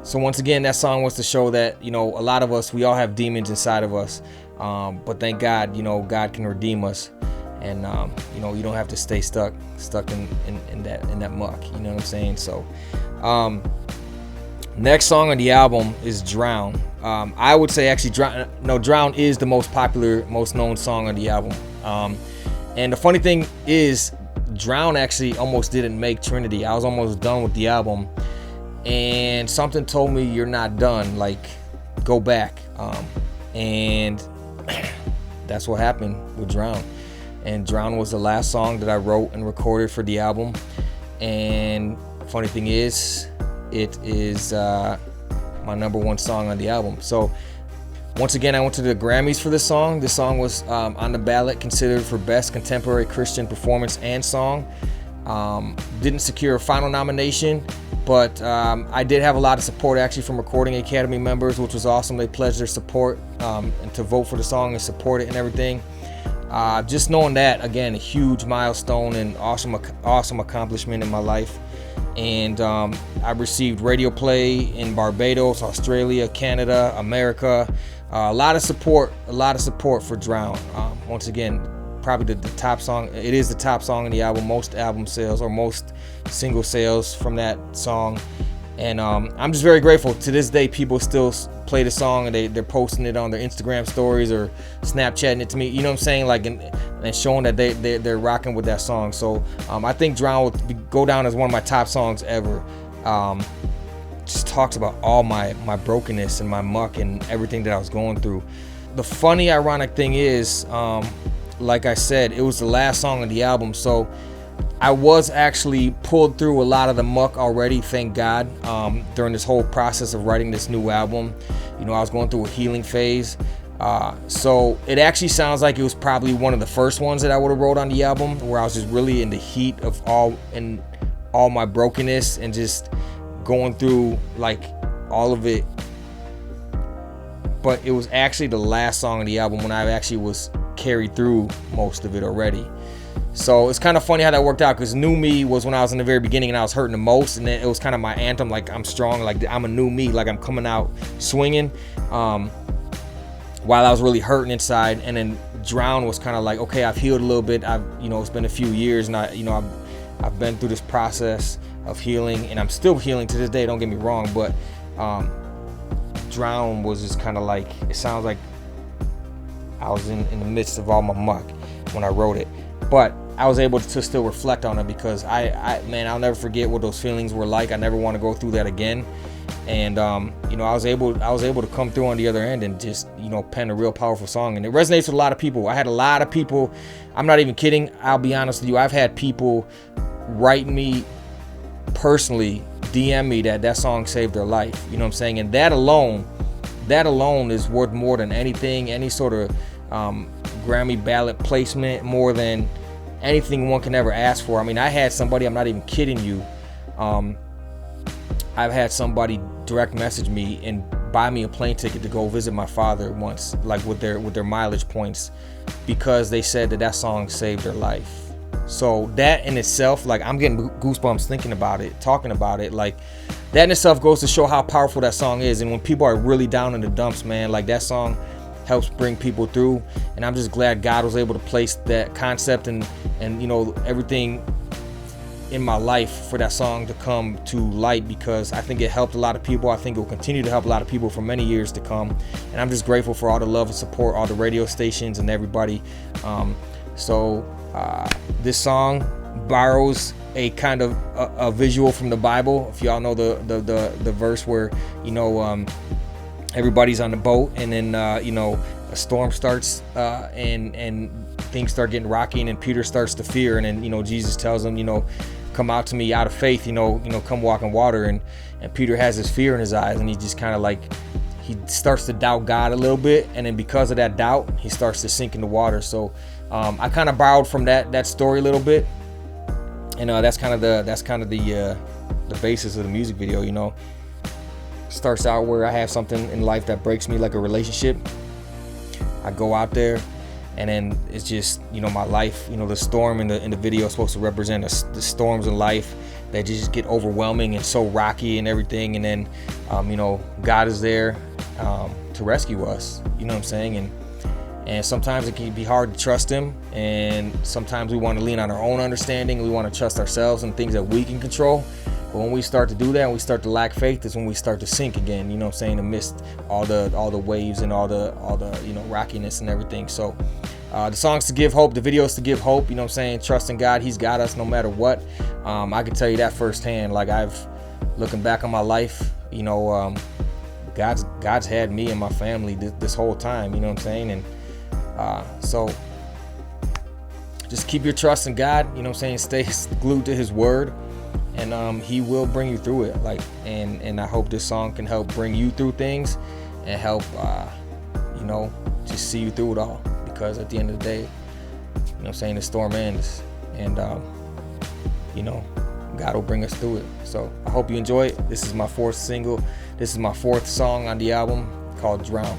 So once again, that song was to show that, a lot of us, we all have demons inside of us. But thank God, God can redeem us. And, you don't have to stay stuck in that muck. You know what I'm saying? So, next song on the album is Drown. I would say actually Drown is the most popular, most known song on the album. And the funny thing is, Drown actually almost didn't make Trinity. I was almost done with the album. And something told me, you're not done, like, go back. And that's what happened with Drown. And Drown was the last song that I wrote and recorded for the album. And funny thing is, it is my number one song on the album. So once again, I went to the Grammys for this song. This song was on the ballot, considered for Best Contemporary Christian Performance and Song. Didn't secure a final nomination, but I did have a lot of support actually from Recording Academy members, which was awesome. They pledged their support and to vote for the song and support it and everything. Just knowing that, again, a huge milestone and awesome accomplishment in my life. And I received radio play in Barbados, Australia, Canada, America. A lot of support for Drown. Once again, probably the top song. It is the top song in the album, most album sales or most single sales from that song. And I'm just very grateful. To this day, people still play the song and they're posting it on their Instagram stories or Snapchatting it to me. You know what I'm saying? Like, and showing that they're rocking with that song. So I think Drown will go down as one of my top songs ever. Just talks about all my brokenness and my muck and everything that I was going through. The funny, ironic thing is, like I said, it was the last song on the album. So I was actually pulled through a lot of the muck already, thank God, during this whole process of writing this new album. I was going through a healing phase. So it actually sounds like it was probably one of the first ones that I would have wrote on the album, where I was just really in the heat of all my brokenness and just going through like all of it. But it was actually the last song on the album when I actually was carried through most of it already. So it's kind of funny how that worked out, because New Me was when I was in the very beginning and I was hurting the most, and then it was kind of my anthem, like I'm strong, like I'm a new me, like I'm coming out swinging, while I was really hurting inside. And then Drown was kind of like, okay, I've healed a little bit. It's been a few years, and I've been through this process of healing, and I'm still healing to this day, don't get me wrong, but Drown was just kind of like, it sounds like I was in the midst of all my muck when I wrote it. But I was able to still reflect on it, because I'll never forget what those feelings were like. I never want to go through that again. And I was able to come through on the other end and just pen a real powerful song, and it resonates with a lot of people. I had a lot of people, I'm not even kidding, I'll be honest with you, I've had people write me personally, DM me that song saved their life. You know what I'm saying? And that alone is worth more than anything, any sort of Grammy ballot placement, more than anything one can ever ask for. I mean, I had somebody, I'm not even kidding you, I've had somebody direct message me and buy me a plane ticket to go visit my father once, like with their mileage points, because they said that song saved their life. So that in itself, like, I'm getting goosebumps thinking about it, talking about it. Like, that in itself goes to show how powerful that song is. And when people are really down in the dumps, man, like, that song helps bring people through. And I'm just glad God was able to place that concept and everything in my life for that song to come to light, because I think it helped a lot of people. I think it will continue to help a lot of people for many years to come. And I'm just grateful for all the love and support, all the radio stations and everybody. This song borrows a kind of a visual from the Bible. If y'all know the verse where everybody's on the boat, and then a storm starts and things start getting rocky, and then Peter starts to fear, and then Jesus tells him, come out to me out of faith, come walk in water, and Peter has this fear in his eyes, and he just kind of like, he starts to doubt God a little bit, and then because of that doubt, he starts to sink in the water. So I kind of borrowed from that story a little bit, and that's kind of the basis of the music video. Starts out where I have something in life that breaks me, like a relationship. I go out there, and then it's just my life. The storm in the video is supposed to represent the storms in life that just get overwhelming and so rocky and everything. And then God is there to rescue us. You know what I'm saying? And sometimes it can be hard to trust him, and sometimes we want to lean on our own understanding. We want to trust ourselves and things that we can control. But when we start to do that and we start to lack faith, is when we start to sink again, you know what I'm saying, amidst all the waves and all the rockiness and everything. So the song's to give hope, the video's to give hope, you know what I'm saying, trust in God. He's got us no matter what. I can tell you that firsthand. Like, looking back on my life, God's had me and my family this whole time, you know what I'm saying? And so just keep your trust in God, you know what I'm saying, stay glued to his word, and he will bring you through it. Like, and I hope this song can help bring you through things and help just see you through it all, because at the end of the day, you know what I'm saying, the storm ends, and God will bring us through it. So I hope you enjoy it. This is my fourth single. This is my fourth song on the album, called Drown.